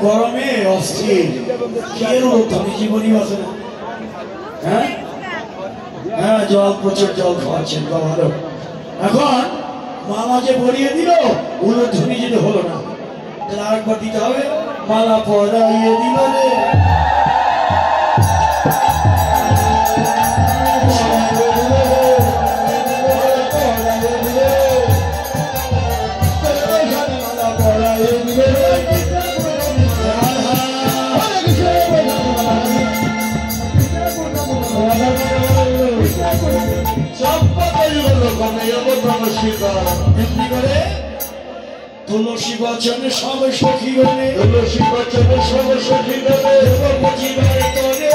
গরমে অস্থির জীবনী আছে না। হ্যাঁ হ্যাঁ, জল প্রচুর জল খাওয়াচ্ছেন ভালো। এখন মালা যে পরিয়ে দিল উলুধ্বনি যদি হলো না, তাহলে আরেকবার দিতে হবে। মালা পরাইয়ে দিল রে, তুলসী বচনে সব সখী গণে, তুলসী বচনে সব সখী গণে, বুঝিবার করে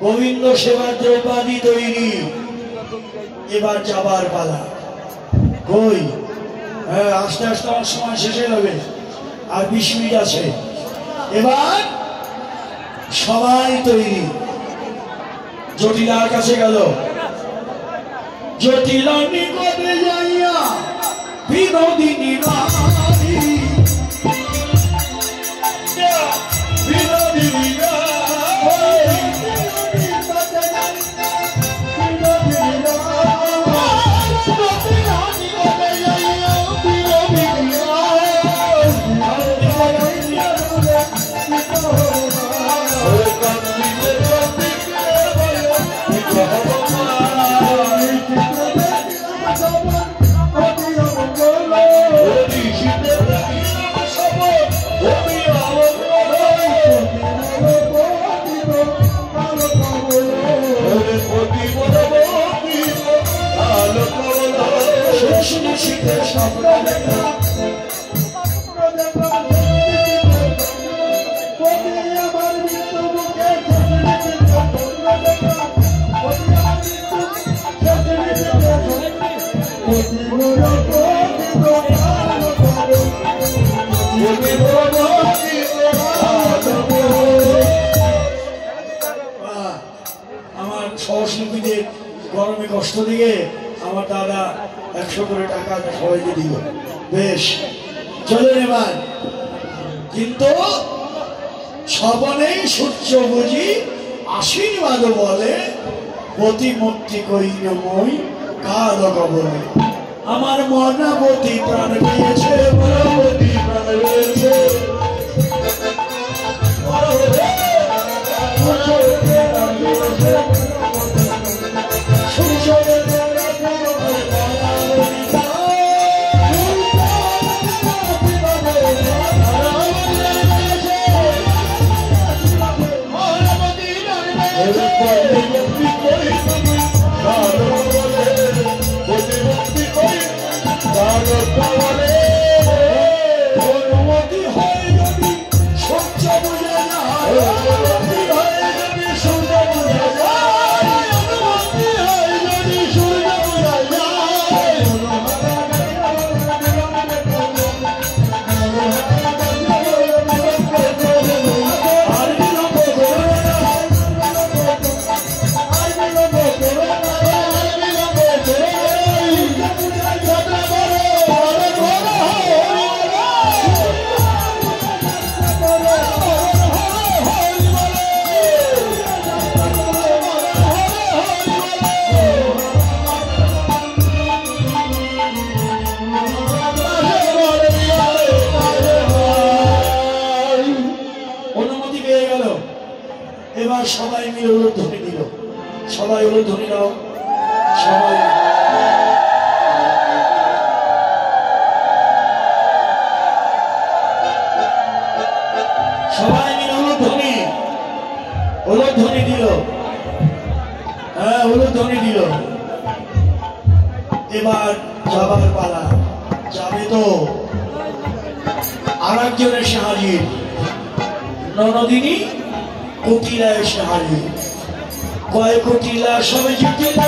গোবিন্দ সেবার দ্রৌপদী তৈরি। এবার যাবার পালা। কই আস্তে আস্তে আমার সময় শেষ হয়ে যাবে, আর 20 মিনিট আছে। এবার সবাই তৈরি। জটিলার কাছে গেল। জটিলা নিকটে যাইয়া বিনোদিনী নারী, বিনোদিনী আমার সহশিল্পীদের গরমে কষ্ট দিয়ে আমার দাদা 100 করে টাকা সবাইকে দিল। বেশ চলেন এবার, কিন্তু সবনেই সূর্য বুঝি আশীর্বাদ বলে প্রতিমূর্তি কইন মই কার কবলে। আমার মনাবতী প্রাণ পেয়েছে, মনাবতী প্রাণ পেয়েছে, এবার সবাই মিলে উলুধ্বনি দিল। সবাই উলুধ্বনি দাও, সবাই সবাই মিলে উলুধ্বনি উলুধ্বনি দিল। হ্যাঁ উলুধ্বনি দিল। এবার যাবার পালা, যাবে তো আর একজনের এসে হাজির, ননদিনী কুটিলা এসে হাজির। কয় কুটিলা সবে জিতিলা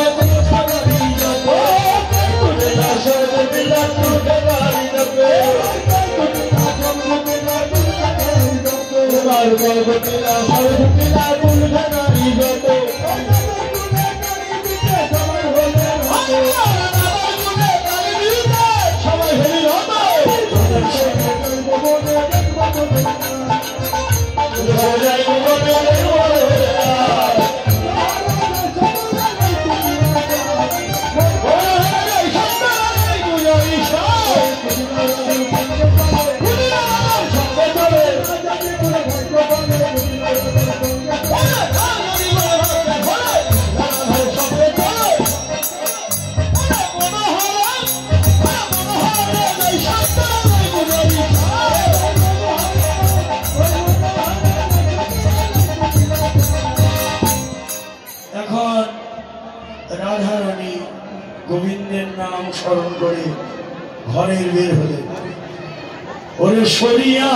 রাধারানী গোবিন্দের নাম স্মরণ করে ঘরের বের হলেন। ওরে সরিয়া